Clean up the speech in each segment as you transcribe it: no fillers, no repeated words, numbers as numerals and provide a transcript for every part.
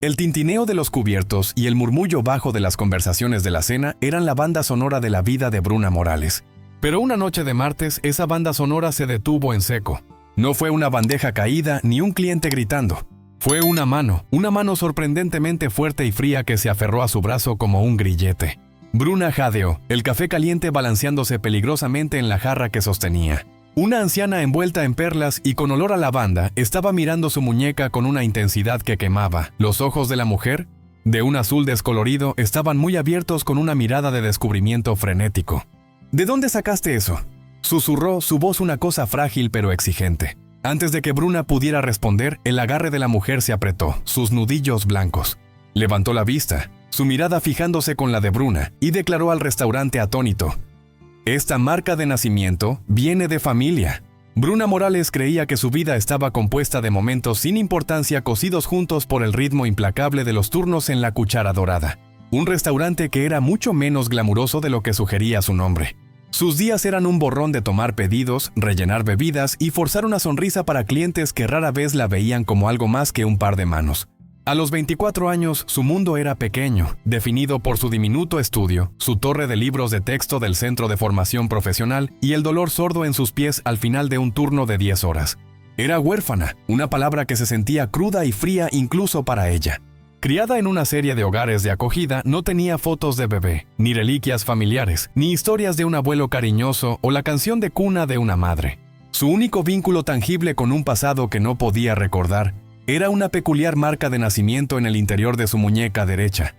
El tintineo de los cubiertos y el murmullo bajo de las conversaciones de la cena eran la banda sonora de la vida de Bruna Morales. Pero una noche de martes, esa banda sonora se detuvo en seco. No fue una bandeja caída ni un cliente gritando. Fue una mano sorprendentemente fuerte y fría que se aferró a su brazo como un grillete. Bruna jadeó, el café caliente balanceándose peligrosamente en la jarra que sostenía. Una anciana envuelta en perlas y con olor a lavanda estaba mirando su muñeca con una intensidad que quemaba. Los ojos de la mujer, de un azul descolorido, estaban muy abiertos con una mirada de descubrimiento frenético. ¿De dónde sacaste eso?, susurró, su voz una cosa frágil pero exigente. Antes de que Bruna pudiera responder, el agarre de la mujer se apretó, sus nudillos blancos. Levantó la vista, su mirada fijándose con la de Bruna, y declaró al restaurante atónito: «Esta marca de nacimiento viene de familia». Bruna Morales creía que su vida estaba compuesta de momentos sin importancia cosidos juntos por el ritmo implacable de los turnos en la cuchara dorada. Un restaurante que era mucho menos glamuroso de lo que sugería su nombre. Sus días eran un borrón de tomar pedidos, rellenar bebidas y forzar una sonrisa para clientes que rara vez la veían como algo más que un par de manos. A los 24 años, su mundo era pequeño, definido por su diminuto estudio, su torre de libros de texto del Centro de Formación Profesional y el dolor sordo en sus pies al final de un turno de 10 horas. Era huérfana, una palabra que se sentía cruda y fría incluso para ella. Criada en una serie de hogares de acogida, no tenía fotos de bebé, ni reliquias familiares, ni historias de un abuelo cariñoso o la canción de cuna de una madre. Su único vínculo tangible con un pasado que no podía recordar era una peculiar marca de nacimiento en el interior de su muñeca derecha.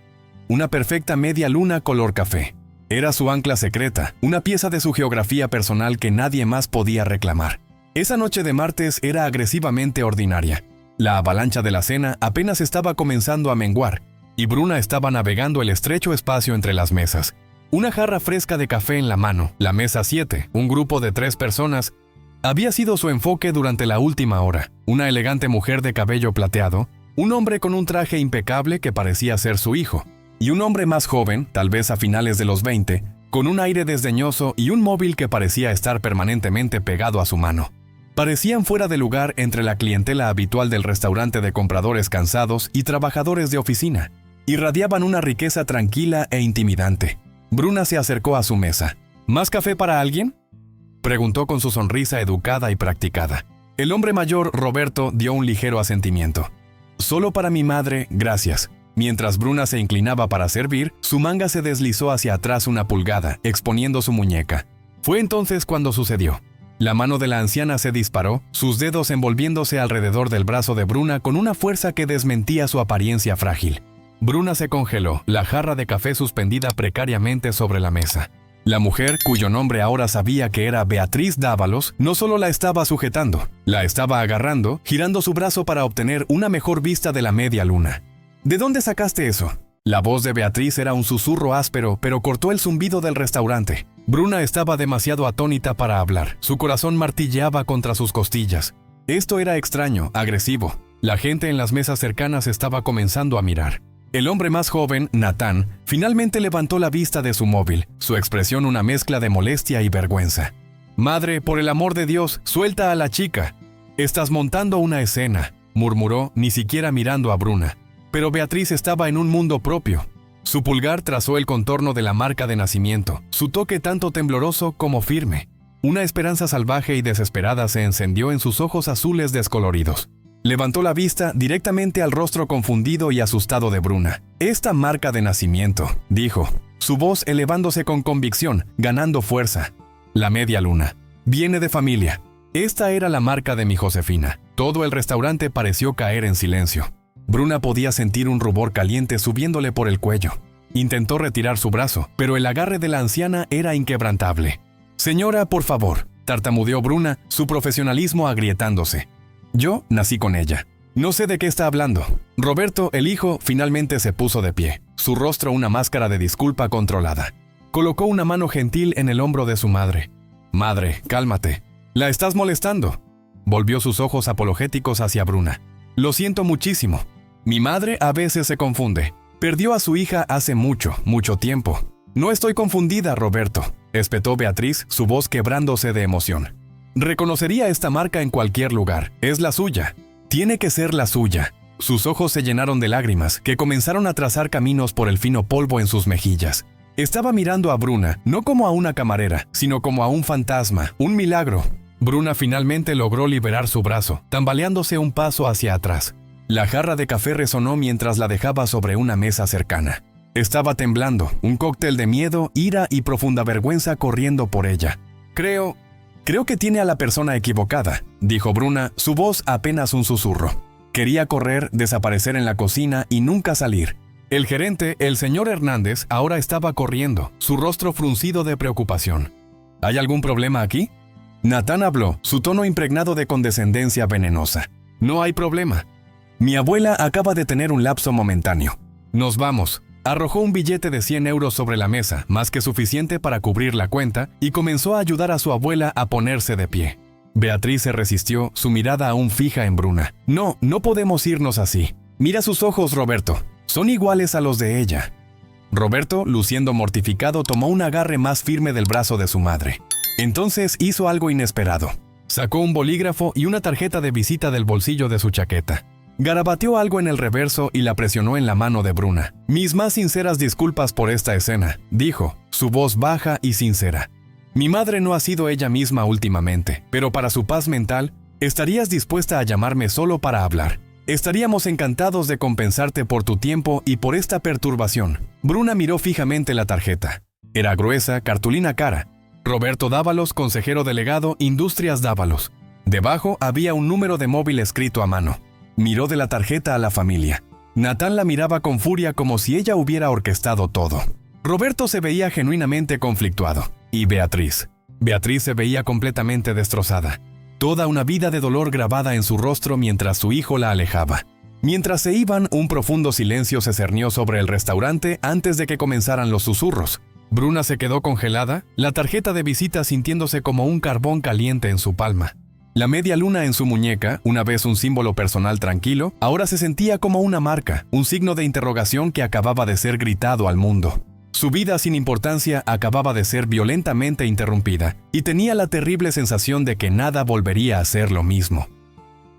Una perfecta media luna color café. Era su ancla secreta, una pieza de su geografía personal que nadie más podía reclamar. Esa noche de martes era agresivamente ordinaria. La avalancha de la cena apenas estaba comenzando a menguar, y Bruna estaba navegando el estrecho espacio entre las mesas. Una jarra fresca de café en la mano, la mesa 7, un grupo de 3 personas, había sido su enfoque durante la última hora. Una elegante mujer de cabello plateado, un hombre con un traje impecable que parecía ser su hijo, y un hombre más joven, tal vez a finales de los 20, con un aire desdeñoso y un móvil que parecía estar permanentemente pegado a su mano. Parecían fuera de lugar entre la clientela habitual del restaurante de compradores cansados y trabajadores de oficina. Irradiaban una riqueza tranquila e intimidante. Bruna se acercó a su mesa. ¿Más café para alguien?, preguntó con su sonrisa educada y practicada. El hombre mayor, Roberto, dio un ligero asentimiento. «Solo para mi madre, gracias». Mientras Bruna se inclinaba para servir, su manga se deslizó hacia atrás una pulgada, exponiendo su muñeca. Fue entonces cuando sucedió. La mano de la anciana se disparó, sus dedos envolviéndose alrededor del brazo de Bruna con una fuerza que desmentía su apariencia frágil. Bruna se congeló, la jarra de café suspendida precariamente sobre la mesa. La mujer, cuyo nombre ahora sabía que era Beatriz Dávalos, no solo la estaba sujetando, la estaba agarrando, girando su brazo para obtener una mejor vista de la media luna. ¿De dónde sacaste eso?, La voz de Beatriz era un susurro áspero, pero cortó el zumbido del restaurante. Bruna estaba demasiado atónita para hablar. Su corazón martilleaba contra sus costillas. Esto era extraño, agresivo. La gente en las mesas cercanas estaba comenzando a mirar. El hombre más joven, Natán, finalmente levantó la vista de su móvil, su expresión una mezcla de molestia y vergüenza. «Madre, por el amor de Dios, suelta a la chica. Estás montando una escena», murmuró, ni siquiera mirando a Bruna. Pero Beatriz estaba en un mundo propio. Su pulgar trazó el contorno de la marca de nacimiento, su toque tanto tembloroso como firme. Una esperanza salvaje y desesperada se encendió en sus ojos azules descoloridos. Levantó la vista directamente al rostro confundido y asustado de Bruna. «Esta marca de nacimiento», dijo, su voz elevándose con convicción, ganando fuerza. «La media luna. Viene de familia. Esta era la marca de mi Josefina». Todo el restaurante pareció caer en silencio. Bruna podía sentir un rubor caliente subiéndole por el cuello. Intentó retirar su brazo, pero el agarre de la anciana era inquebrantable. «Señora, por favor», tartamudeó Bruna, su profesionalismo agrietándose. «Yo nací con ella. No sé de qué está hablando». Roberto, el hijo, finalmente se puso de pie, su rostro una máscara de disculpa controlada. Colocó una mano gentil en el hombro de su madre. «Madre, cálmate. ¿La estás molestando?». Volvió sus ojos apologéticos hacia Bruna. «Lo siento muchísimo. Mi madre a veces se confunde. Perdió a su hija hace mucho tiempo». «No estoy confundida, Roberto», espetó Beatriz, su voz quebrándose de emoción. «Reconocería esta marca en cualquier lugar. Es la suya. Tiene que ser la suya». Sus ojos se llenaron de lágrimas, que comenzaron a trazar caminos por el fino polvo en sus mejillas. Estaba mirando a Bruna, no como a una camarera, sino como a un fantasma, un milagro. Bruna finalmente logró liberar su brazo, tambaleándose un paso hacia atrás. La jarra de café resonó mientras la dejaba sobre una mesa cercana. Estaba temblando, un cóctel de miedo, ira y profunda vergüenza corriendo por ella. Creo que tiene a la persona equivocada, dijo Bruna, su voz apenas un susurro. Quería correr, desaparecer en la cocina y nunca salir. El gerente, el señor Hernández, ahora estaba corriendo, su rostro fruncido de preocupación. ¿Hay algún problema aquí? Natán habló, su tono impregnado de condescendencia venenosa. No hay problema. Mi abuela acaba de tener un lapso momentáneo. Nos vamos. Arrojó un billete de 100 euros sobre la mesa, más que suficiente para cubrir la cuenta, y comenzó a ayudar a su abuela a ponerse de pie. Beatriz se resistió, su mirada aún fija en Bruna. No podemos irnos así. Mira sus ojos, Roberto. Son iguales a los de ella. Roberto, luciendo mortificado, tomó un agarre más firme del brazo de su madre. Entonces hizo algo inesperado. Sacó un bolígrafo y una tarjeta de visita del bolsillo de su chaqueta. Garabateó algo en el reverso y la presionó en la mano de Bruna. Mis más sinceras disculpas por esta escena, dijo, su voz baja y sincera. Mi madre no ha sido ella misma últimamente, pero para su paz mental, ¿estarías dispuesta a llamarme solo para hablar? Estaríamos encantados de compensarte por tu tiempo y por esta perturbación. Bruna miró fijamente la tarjeta. Era gruesa, cartulina cara. Roberto Dávalos, consejero delegado, Industrias Dávalos. Debajo había un número de móvil escrito a mano. Miró de la tarjeta a la familia. Natán la miraba con furia como si ella hubiera orquestado todo. Roberto se veía genuinamente conflictuado. Y Beatriz. Beatriz se veía completamente destrozada. Toda una vida de dolor grabada en su rostro mientras su hijo la alejaba. Mientras se iban, un profundo silencio se cernió sobre el restaurante antes de que comenzaran los susurros. Bruna se quedó congelada, la tarjeta de visita sintiéndose como un carbón caliente en su palma. La media luna en su muñeca, una vez un símbolo personal tranquilo, ahora se sentía como una marca, un signo de interrogación que acababa de ser gritado al mundo. Su vida sin importancia acababa de ser violentamente interrumpida, y tenía la terrible sensación de que nada volvería a ser lo mismo.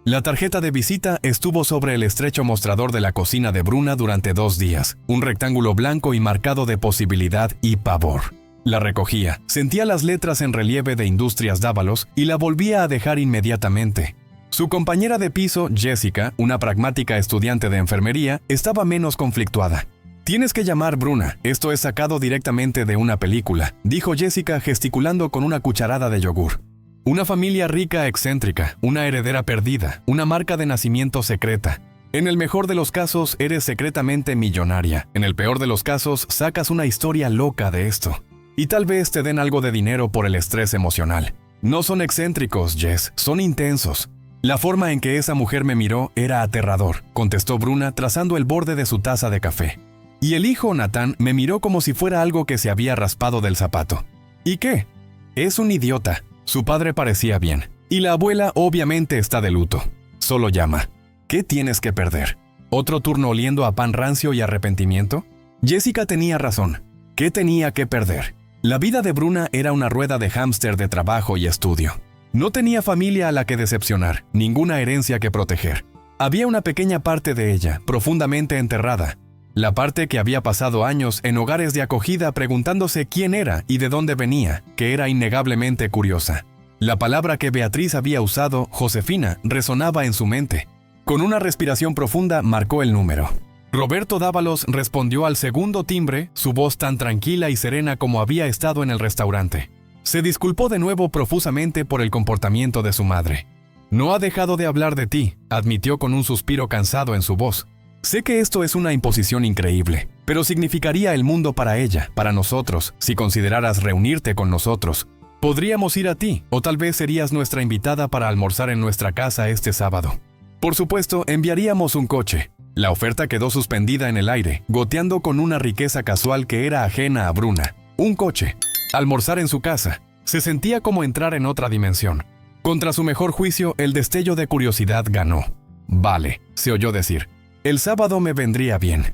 La tarjeta de visita estuvo sobre el estrecho mostrador de la cocina de Bruna durante 2 días, un rectángulo blanco y marcado de posibilidad y pavor. La recogía, sentía las letras en relieve de Industrias Dávalos y la volvía a dejar inmediatamente. Su compañera de piso, Jessica, una pragmática estudiante de enfermería, estaba menos conflictuada. «Tienes que llamar, Bruna, esto es sacado directamente de una película», dijo Jessica gesticulando con una cucharada de yogur. «Una familia rica excéntrica, una heredera perdida, una marca de nacimiento secreta. En el mejor de los casos, eres secretamente millonaria. En el peor de los casos, sacas una historia loca de esto. Y tal vez te den algo de dinero por el estrés emocional. No son excéntricos, Jess, son intensos». «La forma en que esa mujer me miró era aterrador», contestó Bruna trazando el borde de su taza de café. «Y el hijo, Natán, me miró como si fuera algo que se había raspado del zapato». «¿Y qué? Es un idiota». Su padre parecía bien. Y la abuela obviamente está de luto. Solo llama. ¿Qué tienes que perder? ¿Otro turno oliendo a pan rancio y arrepentimiento? Jessica tenía razón. ¿Qué tenía que perder? La vida de Bruna era una rueda de hámster de trabajo y estudio. No tenía familia a la que decepcionar, ninguna herencia que proteger. Había una pequeña parte de ella, profundamente enterrada. La parte que había pasado años en hogares de acogida preguntándose quién era y de dónde venía, que era innegablemente curiosa. La palabra que Beatriz había usado, Josefina, resonaba en su mente. Con una respiración profunda marcó el número. Roberto Dávalos respondió al segundo timbre, su voz tan tranquila y serena como había estado en el restaurante. Se disculpó de nuevo profusamente por el comportamiento de su madre. «No ha dejado de hablar de ti», admitió con un suspiro cansado en su voz. «Sé que esto es una imposición increíble, pero significaría el mundo para ella, para nosotros, si consideraras reunirte con nosotros. Podríamos ir a ti, o tal vez serías nuestra invitada para almorzar en nuestra casa este sábado. Por supuesto, enviaríamos un coche». La oferta quedó suspendida en el aire, goteando con una riqueza casual que era ajena a Bruna. Un coche. Almorzar en su casa. Se sentía como entrar en otra dimensión. Contra su mejor juicio, el destello de curiosidad ganó. «Vale», se oyó decir. «El sábado me vendría bien».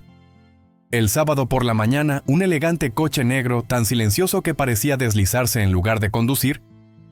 El sábado por la mañana, un elegante coche negro, tan silencioso que parecía deslizarse en lugar de conducir,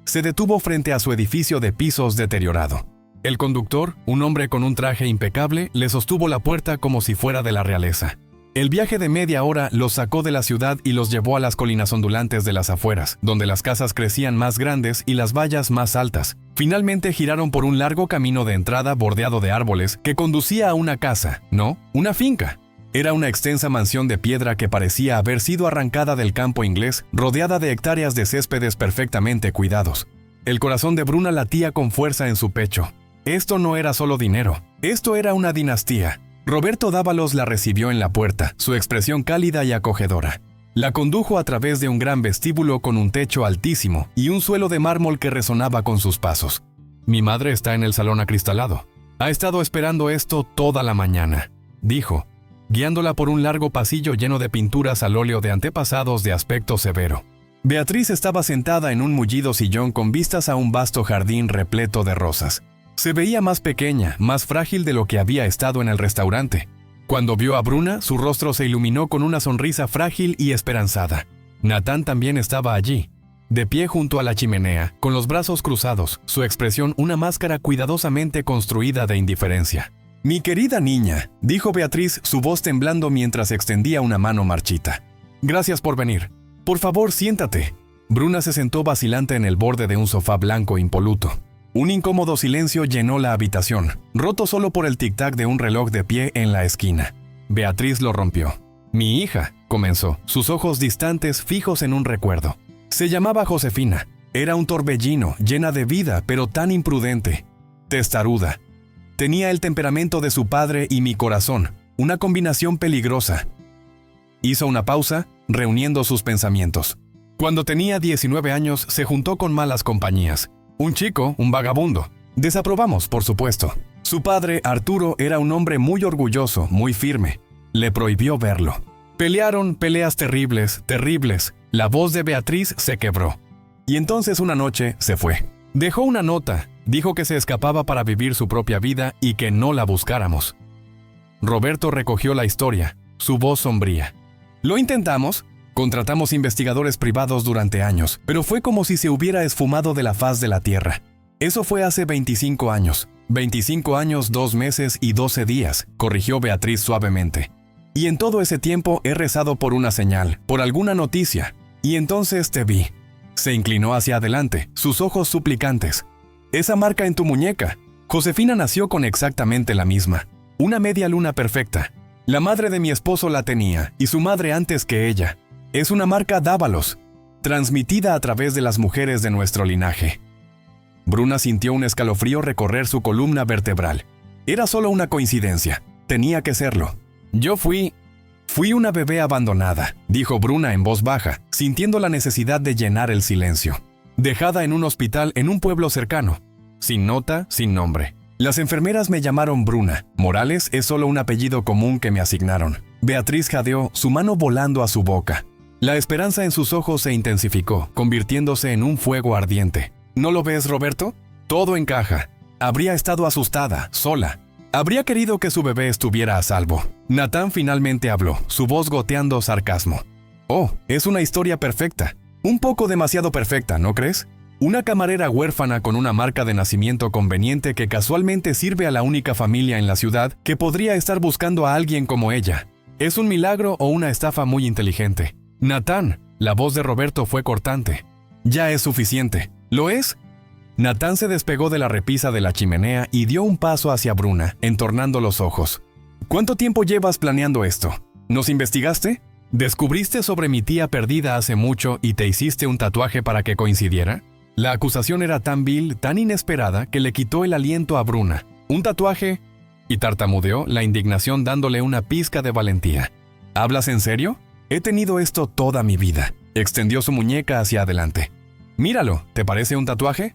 se detuvo frente a su edificio de pisos deteriorado. El conductor, un hombre con un traje impecable, le sostuvo la puerta como si fuera de la realeza. El viaje de media hora los sacó de la ciudad y los llevó a las colinas ondulantes de las afueras, donde las casas crecían más grandes y las vallas más altas. Finalmente giraron por un largo camino de entrada bordeado de árboles que conducía a una casa, no, una finca. Era una extensa mansión de piedra que parecía haber sido arrancada del campo inglés, rodeada de hectáreas de céspedes perfectamente cuidados. El corazón de Bruna latía con fuerza en su pecho. Esto no era solo dinero, esto era una dinastía. Roberto Dávalos la recibió en la puerta, su expresión cálida y acogedora. La condujo a través de un gran vestíbulo con un techo altísimo y un suelo de mármol que resonaba con sus pasos. «Mi madre está en el salón acristalado. Ha estado esperando esto toda la mañana», dijo, guiándola por un largo pasillo lleno de pinturas al óleo de antepasados de aspecto severo. Beatriz estaba sentada en un mullido sillón con vistas a un vasto jardín repleto de rosas. Se veía más pequeña, más frágil de lo que había estado en el restaurante. Cuando vio a Bruna, su rostro se iluminó con una sonrisa frágil y esperanzada. Natán también estaba allí, de pie junto a la chimenea, con los brazos cruzados, su expresión una máscara cuidadosamente construida de indiferencia. «Mi querida niña», dijo Beatriz, su voz temblando mientras extendía una mano marchita. «Gracias por venir. Por favor, siéntate». Bruna se sentó vacilante en el borde de un sofá blanco impoluto. Un incómodo silencio llenó la habitación, roto solo por el tic-tac de un reloj de pie en la esquina. Beatriz lo rompió. «Mi hija», comenzó, sus ojos distantes fijos en un recuerdo. Se llamaba Josefina. Era un torbellino, llena de vida, pero tan imprudente. Testaruda. Tenía el temperamento de su padre y mi corazón, una combinación peligrosa. Hizo una pausa, reuniendo sus pensamientos. Cuando tenía 19 años, se juntó con malas compañías. Un chico, un vagabundo. Desaprobamos, por supuesto. Su padre, Arturo, era un hombre muy orgulloso, muy firme. Le prohibió verlo. Pelearon peleas terribles, terribles. La voz de Beatriz se quebró. Y entonces una noche se fue. Dejó una nota. Dijo que se escapaba para vivir su propia vida y que no la buscáramos. Roberto recogió la historia, su voz sombría. «Lo intentamos. Contratamos investigadores privados durante años, pero fue como si se hubiera esfumado de la faz de la tierra. Eso fue hace 25 años. 25 años, 2 meses y 12 días», corrigió Beatriz suavemente. «Y en todo ese tiempo he rezado por una señal, por alguna noticia. Y entonces te vi». Se inclinó hacia adelante, sus ojos suplicantes. «Esa marca en tu muñeca. Josefina nació con exactamente la misma. Una media luna perfecta. La madre de mi esposo la tenía, y su madre antes que ella. Es una marca Dávalos, transmitida a través de las mujeres de nuestro linaje». Bruna sintió un escalofrío recorrer su columna vertebral. Era solo una coincidencia. Tenía que serlo. Fui una bebé abandonada», dijo Bruna en voz baja, sintiendo la necesidad de llenar el silencio. «Dejada en un hospital en un pueblo cercano. Sin nota, sin nombre. Las enfermeras me llamaron Bruna. Morales es solo un apellido común que me asignaron». Beatriz jadeó, su mano volando a su boca. La esperanza en sus ojos se intensificó, convirtiéndose en un fuego ardiente. «¿No lo ves, Roberto? Todo encaja. Habría estado asustada, sola. Habría querido que su bebé estuviera a salvo». Natán finalmente habló, su voz goteando sarcasmo. «Oh, es una historia perfecta. Un poco demasiado perfecta, ¿no crees? Una camarera huérfana con una marca de nacimiento conveniente que casualmente sirve a la única familia en la ciudad que podría estar buscando a alguien como ella. ¿Es un milagro o una estafa muy inteligente?» «Natán», la voz de Roberto fue cortante. «Ya es suficiente. ¿Lo es?» Natán se despegó de la repisa de la chimenea y dio un paso hacia Bruna, entornando los ojos. «¿Cuánto tiempo llevas planeando esto? ¿Nos investigaste? ¿Descubriste sobre mi tía perdida hace mucho y te hiciste un tatuaje para que coincidiera?» La acusación era tan vil, tan inesperada, que le quitó el aliento a Bruna. «¿Un tatuaje?» Y tartamudeó, la indignación dándole una pizca de valentía. «¿Hablas en serio? He tenido esto toda mi vida». Extendió su muñeca hacia adelante. «Míralo, ¿te parece un tatuaje?»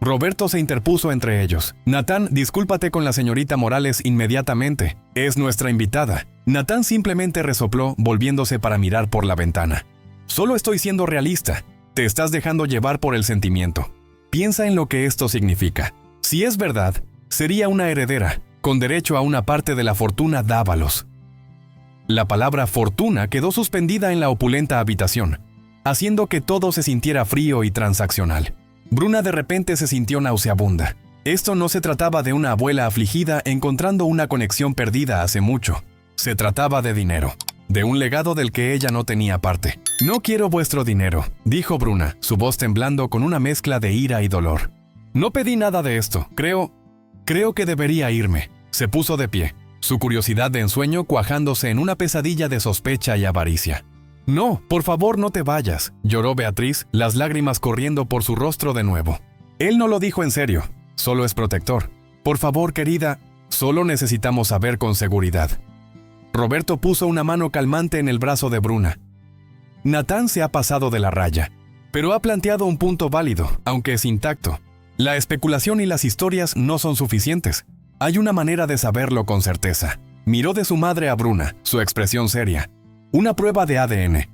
Roberto se interpuso entre ellos. «Natán, discúlpate con la señorita Morales inmediatamente. Es nuestra invitada». Natán simplemente resopló, volviéndose para mirar por la ventana. «Solo estoy siendo realista. Te estás dejando llevar por el sentimiento. Piensa en lo que esto significa. Si es verdad, sería una heredera, con derecho a una parte de la fortuna Dávalos». La palabra fortuna quedó suspendida en la opulenta habitación, haciendo que todo se sintiera frío y transaccional. Bruna de repente se sintió nauseabunda. Esto no se trataba de una abuela afligida encontrando una conexión perdida hace mucho. Se trataba de dinero, de un legado del que ella no tenía parte. «No quiero vuestro dinero», dijo Bruna, su voz temblando con una mezcla de ira y dolor. «No pedí nada de esto. Creo que debería irme». Se puso de pie, su curiosidad de ensueño cuajándose en una pesadilla de sospecha y avaricia. «No, por favor, no te vayas», lloró Beatriz, las lágrimas corriendo por su rostro de nuevo. «Él no lo dijo en serio, solo es protector. Por favor, querida, solo necesitamos saber con seguridad». Roberto puso una mano calmante en el brazo de Bruna. «Natán se ha pasado de la raya, pero ha planteado un punto válido, aunque es intacto. La especulación y las historias no son suficientes. Hay una manera de saberlo con certeza». Miró de su madre a Bruna, su expresión seria. «Una prueba de ADN».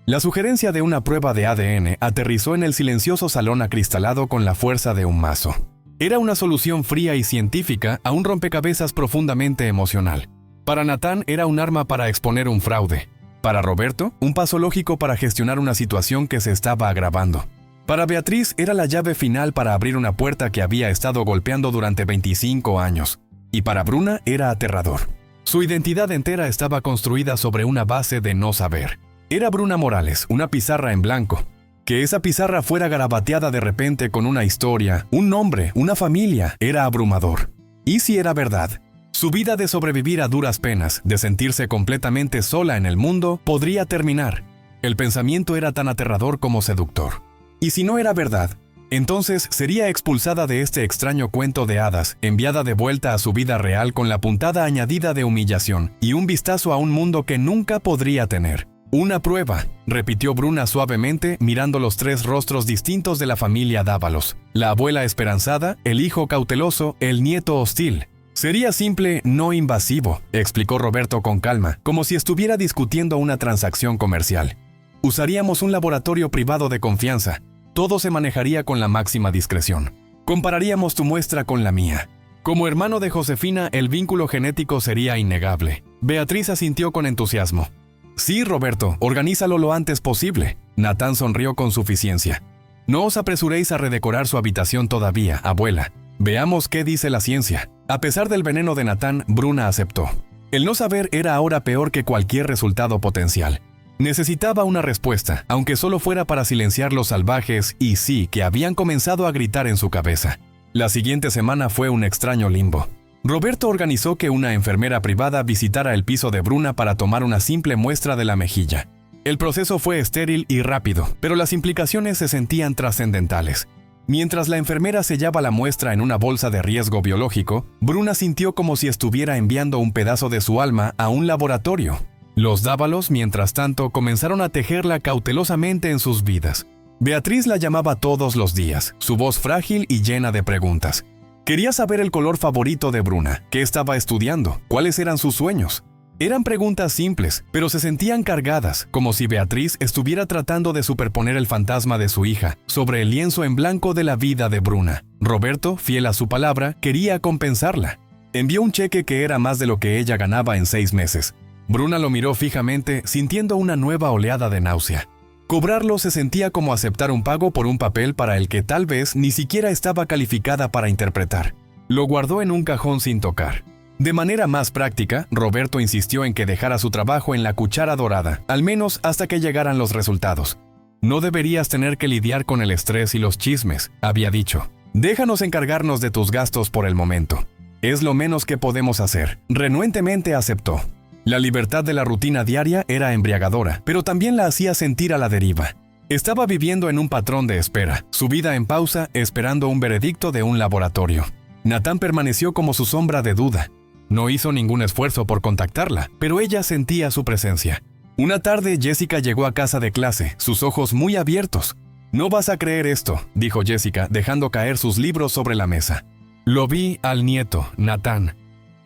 La sugerencia de una prueba de ADN aterrizó en el silencioso salón acristalado con la fuerza de un mazo. Era una solución fría y científica a un rompecabezas profundamente emocional. Para Natán era un arma para exponer un fraude. Para Roberto, un paso lógico para gestionar una situación que se estaba agravando. Para Beatriz era la llave final para abrir una puerta que había estado golpeando durante 25 años. Y para Bruna era aterrador. Su identidad entera estaba construida sobre una base de no saber. Era Bruna Morales, una pizarra en blanco. Que esa pizarra fuera garabateada de repente con una historia, un nombre, una familia, era abrumador. ¿Y si era verdad? Su vida de sobrevivir a duras penas, de sentirse completamente sola en el mundo, podría terminar. El pensamiento era tan aterrador como seductor. ¿Y si no era verdad? Entonces sería expulsada de este extraño cuento de hadas, enviada de vuelta a su vida real con la puntada añadida de humillación y un vistazo a un mundo que nunca podría tener. «Una prueba», repitió Bruna suavemente, mirando los tres rostros distintos de la familia Dávalos. La abuela esperanzada, el hijo cauteloso, el nieto hostil. «Sería simple, no invasivo», explicó Roberto con calma, como si estuviera discutiendo una transacción comercial. «Usaríamos un laboratorio privado de confianza. Todo se manejaría con la máxima discreción. Compararíamos tu muestra con la mía. Como hermano de Josefina, el vínculo genético sería innegable». Beatriz asintió con entusiasmo. «Sí, Roberto, organízalo lo antes posible». Natán sonrió con suficiencia. «No os apresuréis a redecorar su habitación todavía, abuela. Veamos qué dice la ciencia». A pesar del veneno de Natán, Bruna aceptó. El no saber era ahora peor que cualquier resultado potencial. Necesitaba una respuesta, aunque solo fuera para silenciar los salvajes y sí que habían comenzado a gritar en su cabeza. La siguiente semana fue un extraño limbo. Roberto organizó que una enfermera privada visitara el piso de Bruna para tomar una simple muestra de la mejilla. El proceso fue estéril y rápido, pero las implicaciones se sentían trascendentales. Mientras la enfermera sellaba la muestra en una bolsa de riesgo biológico, Bruna sintió como si estuviera enviando un pedazo de su alma a un laboratorio. Los Dávalos, mientras tanto, comenzaron a tejerla cautelosamente en sus vidas. Beatriz la llamaba todos los días, su voz frágil y llena de preguntas. Quería saber el color favorito de Bruna, qué estaba estudiando, cuáles eran sus sueños. Eran preguntas simples, pero se sentían cargadas, como si Beatriz estuviera tratando de superponer el fantasma de su hija sobre el lienzo en blanco de la vida de Bruna. Roberto, fiel a su palabra, quería compensarla. Envió un cheque que era más de lo que ella ganaba en 6 meses. Bruna lo miró fijamente, sintiendo una nueva oleada de náusea. Cobrarlo se sentía como aceptar un pago por un papel para el que tal vez ni siquiera estaba calificada para interpretar. Lo guardó en un cajón sin tocar. De manera más práctica, Roberto insistió en que dejara su trabajo en la cuchara dorada, al menos hasta que llegaran los resultados. «No deberías tener que lidiar con el estrés y los chismes», había dicho. «Déjanos encargarnos de tus gastos por el momento. Es lo menos que podemos hacer». Renuentemente aceptó. La libertad de la rutina diaria era embriagadora, pero también la hacía sentir a la deriva. Estaba viviendo en un patrón de espera, su vida en pausa, esperando un veredicto de un laboratorio. Natán permaneció como su sombra de duda. No hizo ningún esfuerzo por contactarla, pero ella sentía su presencia. Una tarde, Jessica llegó a casa de clase, sus ojos muy abiertos. «No vas a creer esto», dijo Jessica, dejando caer sus libros sobre la mesa. «Lo vi al nieto, Natán.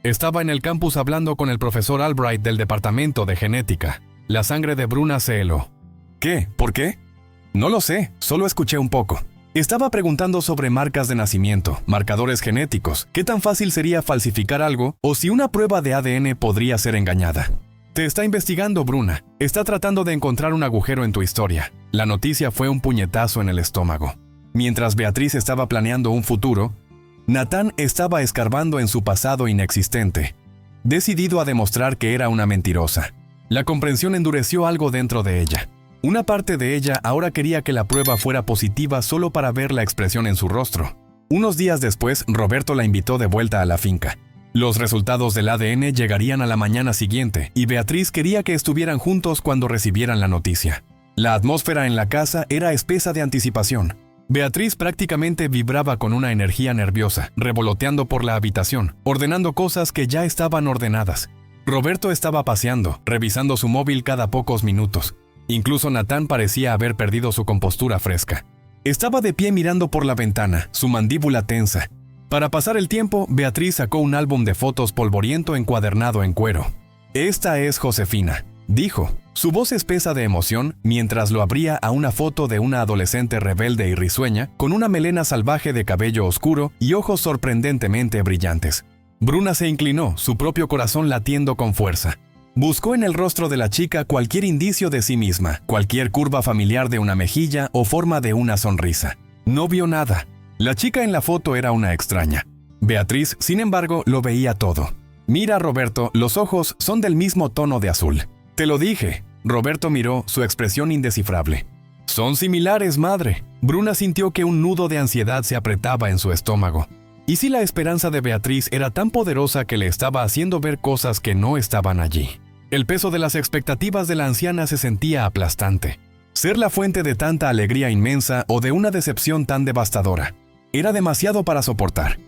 Estaba en el campus hablando con el profesor Albright del departamento de genética. La sangre de Bruna se heló». «¿Qué? ¿Por qué?» «No lo sé, solo escuché un poco. Estaba preguntando sobre marcas de nacimiento, marcadores genéticos, qué tan fácil sería falsificar algo o si una prueba de ADN podría ser engañada». «Te está investigando, Bruna. Está tratando de encontrar un agujero en tu historia». La noticia fue un puñetazo en el estómago. Mientras Beatriz estaba planeando un futuro, Natán estaba escarbando en su pasado inexistente, decidido a demostrar que era una mentirosa. La comprensión endureció algo dentro de ella. Una parte de ella ahora quería que la prueba fuera positiva solo para ver la expresión en su rostro. Unos días después, Roberto la invitó de vuelta a la finca. Los resultados del ADN llegarían a la mañana siguiente y Beatriz quería que estuvieran juntos cuando recibieran la noticia. La atmósfera en la casa era espesa de anticipación. Beatriz prácticamente vibraba con una energía nerviosa, revoloteando por la habitación, ordenando cosas que ya estaban ordenadas. Roberto estaba paseando, revisando su móvil cada pocos minutos. Incluso Natán parecía haber perdido su compostura fresca. Estaba de pie mirando por la ventana, su mandíbula tensa. Para pasar el tiempo, Beatriz sacó un álbum de fotos polvoriento encuadernado en cuero. «Esta es Josefina», dijo, su voz espesa de emoción, mientras lo abría a una foto de una adolescente rebelde y risueña, con una melena salvaje de cabello oscuro y ojos sorprendentemente brillantes. Bruna se inclinó, su propio corazón latiendo con fuerza. Buscó en el rostro de la chica cualquier indicio de sí misma, cualquier curva familiar de una mejilla o forma de una sonrisa. No vio nada. La chica en la foto era una extraña. Beatriz, sin embargo, lo veía todo. «Mira, Roberto, los ojos son del mismo tono de azul». «Te lo dije». Roberto miró, su expresión indescifrable. «Son similares, madre». Bruna sintió que un nudo de ansiedad se apretaba en su estómago. ¿Y si la esperanza de Beatriz era tan poderosa que le estaba haciendo ver cosas que no estaban allí? El peso de las expectativas de la anciana se sentía aplastante. Ser la fuente de tanta alegría inmensa o de una decepción tan devastadora. Era demasiado para soportar.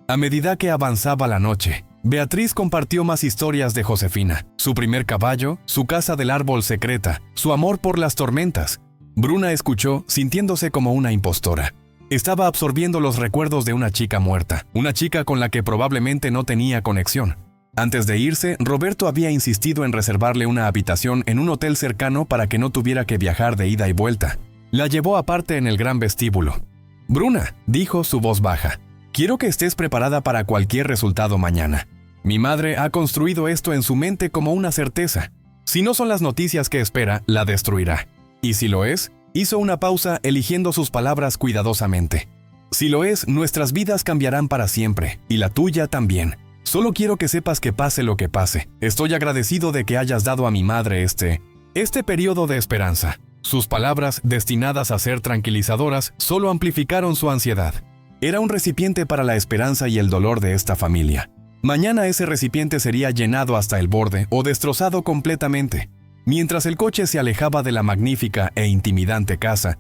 A medida que avanzaba la noche, Beatriz compartió más historias de Josefina, su primer caballo, su casa del árbol secreta, su amor por las tormentas. Bruna escuchó, sintiéndose como una impostora. Estaba absorbiendo los recuerdos de una chica muerta, una chica con la que probablemente no tenía conexión. Antes de irse, Roberto había insistido en reservarle una habitación en un hotel cercano para que no tuviera que viajar de ida y vuelta. La llevó aparte en el gran vestíbulo. «Bruna», dijo su voz baja, «quiero que estés preparada para cualquier resultado mañana. Mi madre ha construido esto en su mente como una certeza. Si no son las noticias que espera, la destruirá. Y si lo es», hizo una pausa eligiendo sus palabras cuidadosamente. «Si lo es, nuestras vidas cambiarán para siempre, y la tuya también. Solo quiero que sepas que pase lo que pase. Estoy agradecido de que hayas dado a mi madre este periodo de esperanza». Sus palabras, destinadas a ser tranquilizadoras, solo amplificaron su ansiedad. Era un recipiente para la esperanza y el dolor de esta familia. Mañana ese recipiente sería llenado hasta el borde o destrozado completamente. Mientras el coche se alejaba de la magnífica e intimidante casa,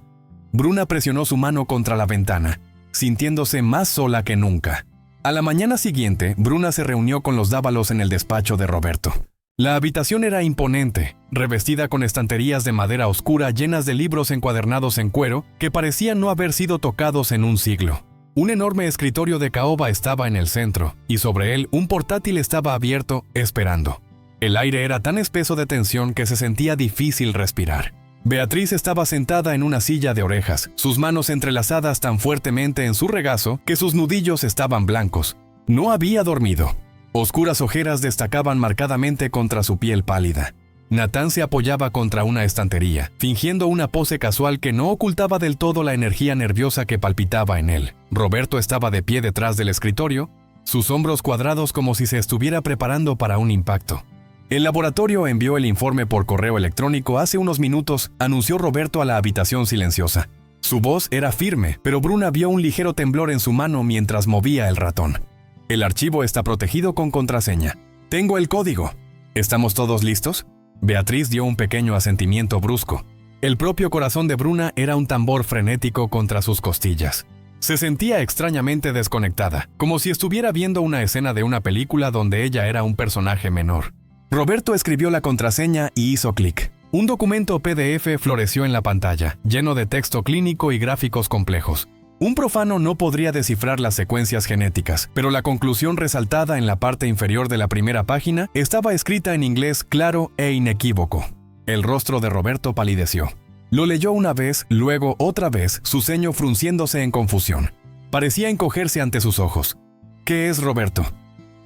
Bruna presionó su mano contra la ventana, sintiéndose más sola que nunca. A la mañana siguiente, Bruna se reunió con los Dávalos en el despacho de Roberto. La habitación era imponente, revestida con estanterías de madera oscura llenas de libros encuadernados en cuero que parecían no haber sido tocados en un siglo. Un enorme escritorio de caoba estaba en el centro, y sobre él un portátil estaba abierto, esperando. El aire era tan espeso de tensión que se sentía difícil respirar. Beatriz estaba sentada en una silla de orejas, sus manos entrelazadas tan fuertemente en su regazo que sus nudillos estaban blancos. No había dormido. Oscuras ojeras destacaban marcadamente contra su piel pálida. Natán se apoyaba contra una estantería, fingiendo una pose casual que no ocultaba del todo la energía nerviosa que palpitaba en él. Roberto estaba de pie detrás del escritorio, sus hombros cuadrados como si se estuviera preparando para un impacto. «El laboratorio envió el informe por correo electrónico hace unos minutos», anunció Roberto a la habitación silenciosa. Su voz era firme, pero Bruna vio un ligero temblor en su mano mientras movía el ratón. «El archivo está protegido con contraseña. Tengo el código. ¿Estamos todos listos?» Beatriz dio un pequeño asentimiento brusco. El propio corazón de Bruna era un tambor frenético contra sus costillas. Se sentía extrañamente desconectada, como si estuviera viendo una escena de una película donde ella era un personaje menor. Roberto escribió la contraseña y hizo clic. Un documento PDF floreció en la pantalla, lleno de texto clínico y gráficos complejos. Un profano no podría descifrar las secuencias genéticas, pero la conclusión resaltada en la parte inferior de la primera página estaba escrita en inglés claro e inequívoco. El rostro de Roberto palideció. Lo leyó una vez, luego otra vez, su ceño frunciéndose en confusión. Parecía encogerse ante sus ojos. «¿Qué es, Roberto?»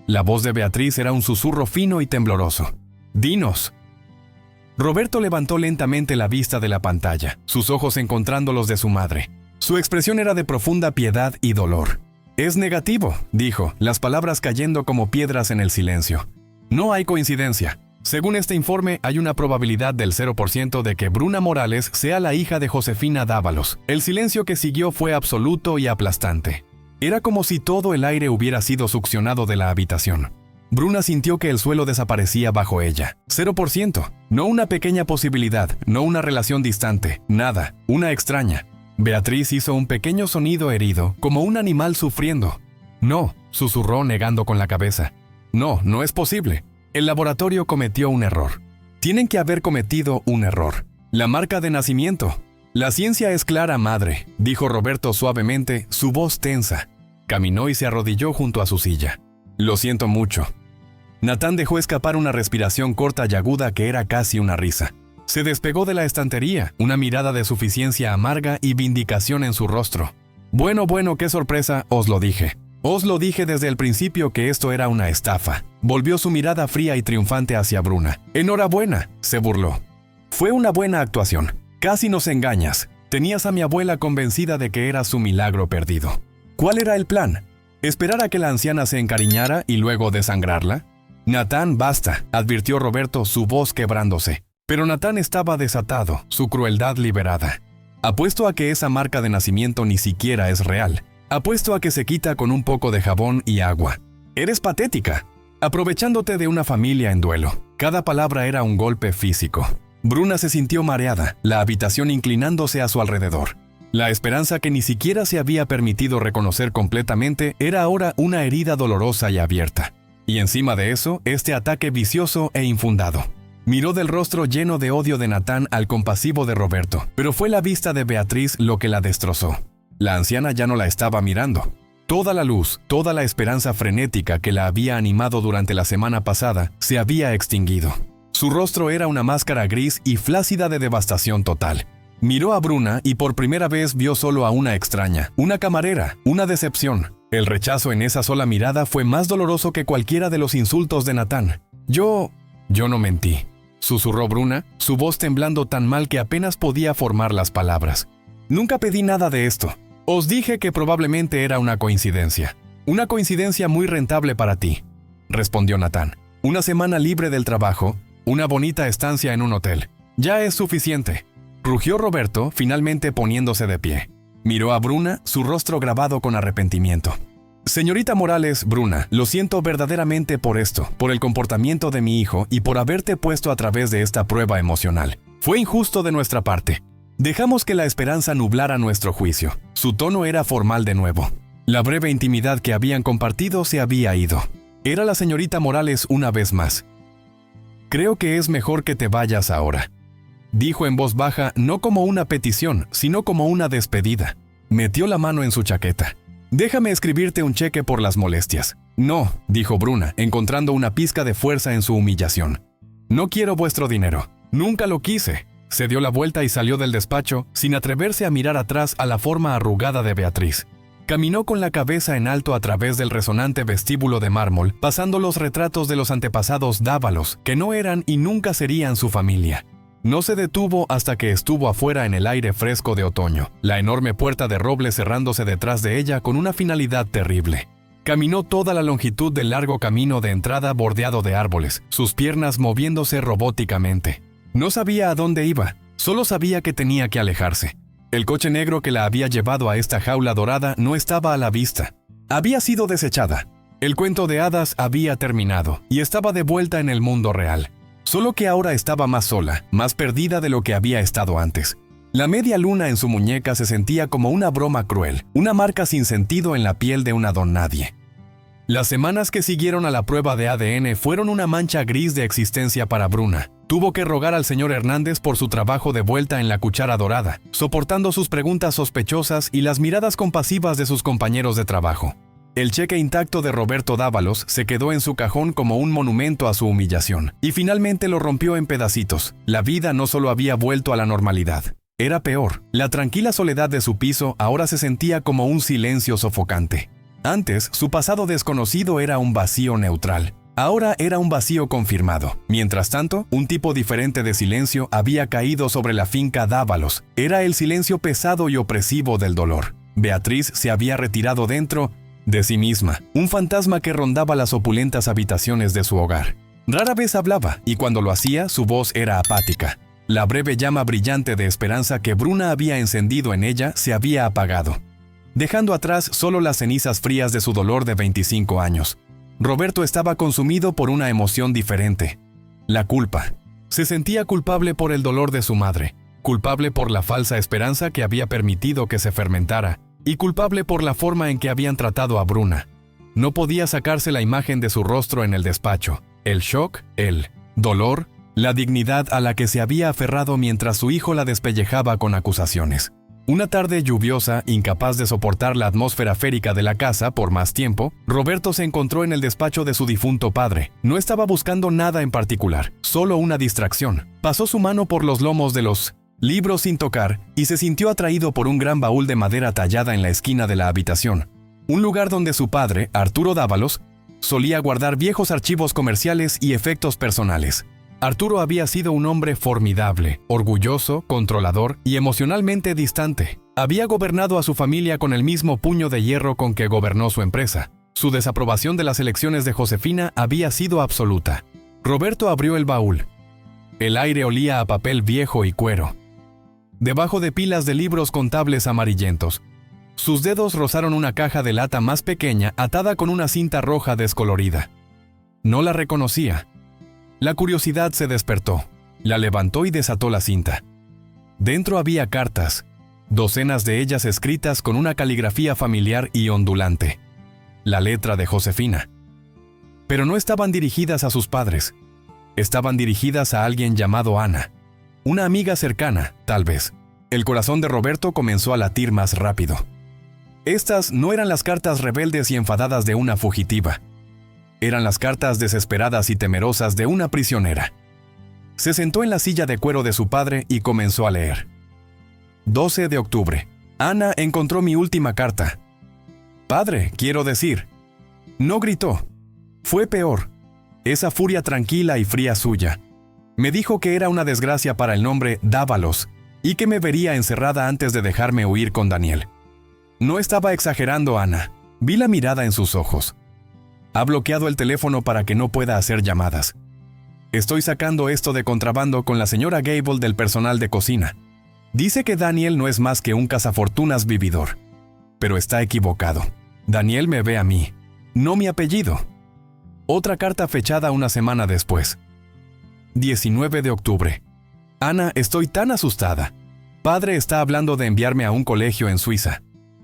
La voz de Beatriz era un susurro fino y tembloroso. «Dinos». Roberto levantó lentamente la vista de la pantalla, sus ojos encontrando los de su madre. Su expresión era de profunda piedad y dolor. Es negativo, dijo, las palabras cayendo como piedras en el silencio. No hay coincidencia. Según este informe, hay una probabilidad del 0% de que Bruna Morales sea la hija de Josefina Dávalos. El silencio que siguió fue absoluto y aplastante. Era como si todo el aire hubiera sido succionado de la habitación. Bruna sintió que el suelo desaparecía bajo ella. 0%. No una pequeña posibilidad, no una relación distante, nada, una extraña. Beatriz hizo un pequeño sonido herido, como un animal sufriendo. No, susurró negando con la cabeza. No, no es posible. El laboratorio cometió un error. Tienen que haber cometido un error. La marca de nacimiento. La ciencia es clara, madre, dijo Roberto suavemente, su voz tensa. Caminó y se arrodilló junto a su silla. Lo siento mucho. Natán dejó escapar una respiración corta y aguda que era casi una risa. Se despegó de la estantería, una mirada de suficiencia amarga y vindicación en su rostro. Bueno, qué sorpresa, os lo dije. Os lo dije desde el principio que esto era una estafa. Volvió su mirada fría y triunfante hacia Bruna. Enhorabuena, se burló. Fue una buena actuación. Casi nos engañas. Tenías a mi abuela convencida de que era su milagro perdido. ¿Cuál era el plan? ¿Esperar a que la anciana se encariñara y luego desangrarla? Natán, basta, advirtió Roberto, su voz quebrándose. Pero Natán estaba desatado, su crueldad liberada. Apuesto a que esa marca de nacimiento ni siquiera es real. Apuesto a que se quita con un poco de jabón y agua. Eres patética. Aprovechándote de una familia en duelo. Cada palabra era un golpe físico. Bruna se sintió mareada, la habitación inclinándose a su alrededor. La esperanza que ni siquiera se había permitido reconocer completamente era ahora una herida dolorosa y abierta. Y encima de eso, este ataque vicioso e infundado. Miró del rostro lleno de odio de Natán al compasivo de Roberto, pero fue la vista de Beatriz lo que la destrozó. La anciana ya no la estaba mirando. Toda la luz, toda la esperanza frenética que la había animado durante la semana pasada, se había extinguido. Su rostro era una máscara gris y flácida de devastación total. Miró a Bruna y por primera vez vio solo a una extraña, una camarera, una decepción. El rechazo en esa sola mirada fue más doloroso que cualquiera de los insultos de Natán. Yo no mentí, susurró Bruna, su voz temblando tan mal que apenas podía formar las palabras. Nunca pedí nada de esto. Os dije que probablemente era una coincidencia. Una coincidencia muy rentable para ti, respondió Natán. Una semana libre del trabajo, una bonita estancia en un hotel. Ya es suficiente. Rugió Roberto, finalmente poniéndose de pie. Miró a Bruna, su rostro grabado con arrepentimiento. Señorita Morales, Bruna, lo siento verdaderamente por esto, por el comportamiento de mi hijo y por haberte puesto a través de esta prueba emocional. Fue injusto de nuestra parte. Dejamos que la esperanza nublara nuestro juicio. Su tono era formal de nuevo. La breve intimidad que habían compartido se había ido. Era la señorita Morales una vez más. Creo que es mejor que te vayas ahora, dijo en voz baja, no como una petición, sino como una despedida. Metió la mano en su chaqueta. Déjame escribirte un cheque por las molestias. No, dijo Bruna, encontrando una pizca de fuerza en su humillación. No quiero vuestro dinero. Nunca lo quise. Se dio la vuelta y salió del despacho, sin atreverse a mirar atrás a la forma arrugada de Beatriz. Caminó con la cabeza en alto a través del resonante vestíbulo de mármol, pasando los retratos de los antepasados Dávalos, que no eran y nunca serían su familia. No se detuvo hasta que estuvo afuera en el aire fresco de otoño, la enorme puerta de roble cerrándose detrás de ella con una finalidad terrible. Caminó toda la longitud del largo camino de entrada bordeado de árboles, sus piernas moviéndose robóticamente. No sabía a dónde iba, solo sabía que tenía que alejarse. El coche negro que la había llevado a esta jaula dorada no estaba a la vista. Había sido desechada. El cuento de hadas había terminado y estaba de vuelta en el mundo real. Solo que ahora estaba más sola, más perdida de lo que había estado antes. La media luna en su muñeca se sentía como una broma cruel, una marca sin sentido en la piel de una don nadie. Las semanas que siguieron a la prueba de ADN fueron una mancha gris de existencia para Bruna. Tuvo que rogar al señor Hernández por su trabajo de vuelta en la cuchara dorada, soportando sus preguntas sospechosas y las miradas compasivas de sus compañeros de trabajo. El cheque intacto de Roberto Dávalos se quedó en su cajón como un monumento a su humillación, y finalmente lo rompió en pedacitos. La vida no solo había vuelto a la normalidad. Era peor. La tranquila soledad de su piso ahora se sentía como un silencio sofocante. Antes, su pasado desconocido era un vacío neutral. Ahora era un vacío confirmado. Mientras tanto, un tipo diferente de silencio había caído sobre la finca Dávalos. Era el silencio pesado y opresivo del dolor. Beatriz se había retirado dentro de sí misma, un fantasma que rondaba las opulentas habitaciones de su hogar. Rara vez hablaba, y cuando lo hacía, su voz era apática. La breve llama brillante de esperanza que Bruna había encendido en ella se había apagado, dejando atrás solo las cenizas frías de su dolor de 25 años. Roberto estaba consumido por una emoción diferente: la culpa. Se sentía culpable por el dolor de su madre, culpable por la falsa esperanza que había permitido que se fermentara, y culpable por la forma en que habían tratado a Bruna. No podía sacarse la imagen de su rostro en el despacho, el shock, el dolor, la dignidad a la que se había aferrado mientras su hijo la despellejaba con acusaciones. Una tarde lluviosa, incapaz de soportar la atmósfera férica de la casa por más tiempo, Roberto se encontró en el despacho de su difunto padre. No estaba buscando nada en particular, solo una distracción. Pasó su mano por los lomos de los libros sin tocar y se sintió atraído por un gran baúl de madera tallada en la esquina de la habitación. Un lugar donde su padre, Arturo Dávalos, solía guardar viejos archivos comerciales y efectos personales. Arturo había sido un hombre formidable, orgulloso, controlador y emocionalmente distante. Había gobernado a su familia con el mismo puño de hierro con que gobernó su empresa. Su desaprobación de las elecciones de Josefina había sido absoluta. Roberto abrió el baúl. El aire olía a papel viejo y cuero. Debajo de pilas de libros contables amarillentos, sus dedos rozaron una caja de lata más pequeña atada con una cinta roja descolorida. No la reconocía. La curiosidad se despertó. La levantó y desató la cinta. Dentro había cartas, docenas de ellas escritas con una caligrafía familiar y ondulante. La letra de Josefina. Pero no estaban dirigidas a sus padres. Estaban dirigidas a alguien llamado Ana. Una amiga cercana, tal vez. El corazón de Roberto comenzó a latir más rápido. Estas no eran las cartas rebeldes y enfadadas de una fugitiva. Eran las cartas desesperadas y temerosas de una prisionera. Se sentó en la silla de cuero de su padre y comenzó a leer. 12 de octubre. Ana encontró mi última carta. Padre, quiero decir. No gritó. Fue peor. Esa furia tranquila y fría suya. Me dijo que era una desgracia para el nombre Dávalos y que me vería encerrada antes de dejarme huir con Daniel. No estaba exagerando, Ana. Vi la mirada en sus ojos. Ha bloqueado el teléfono para que no pueda hacer llamadas. Estoy sacando esto de contrabando con la señora Gable del personal de cocina. Dice que Daniel no es más que un cazafortunas vividor. Pero está equivocado. Daniel me ve a mí, no mi apellido. Otra carta fechada una semana después. 19 de octubre. Ana, estoy tan asustada. Padre está hablando de enviarme a un colegio en Suiza.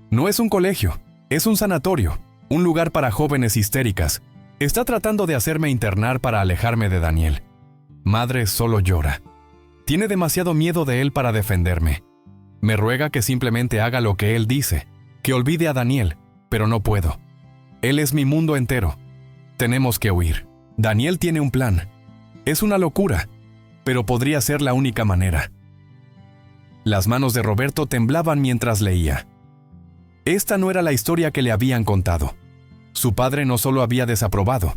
No es un colegio, es un sanatorio. Un lugar para jóvenes histéricas. Está tratando de hacerme internar para alejarme de Daniel. Madre solo llora. Tiene demasiado miedo de él para defenderme. Me ruega que simplemente haga lo que él dice, que olvide a Daniel, pero no puedo. Él es mi mundo entero. Tenemos que huir. Daniel tiene un plan. Es una locura, pero podría ser la única manera. Las manos de Roberto temblaban mientras leía. Esta no era la historia que le habían contado. Su padre no solo había desaprobado,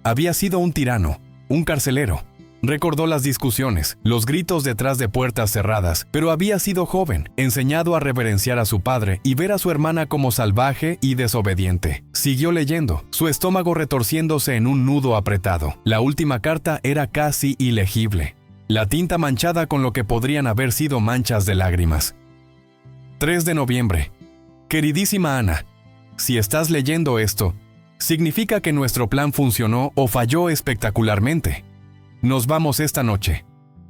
había sido un tirano, un carcelero. Recordó las discusiones, los gritos detrás de puertas cerradas, pero había sido joven, enseñado a reverenciar a su padre y ver a su hermana como salvaje y desobediente. Siguió leyendo, su estómago retorciéndose en un nudo apretado. La última carta era casi ilegible, la tinta manchada con lo que podrían haber sido manchas de lágrimas. 3 de noviembre. Queridísima Ana, si estás leyendo esto, significa que nuestro plan funcionó o falló espectacularmente. Nos vamos esta noche.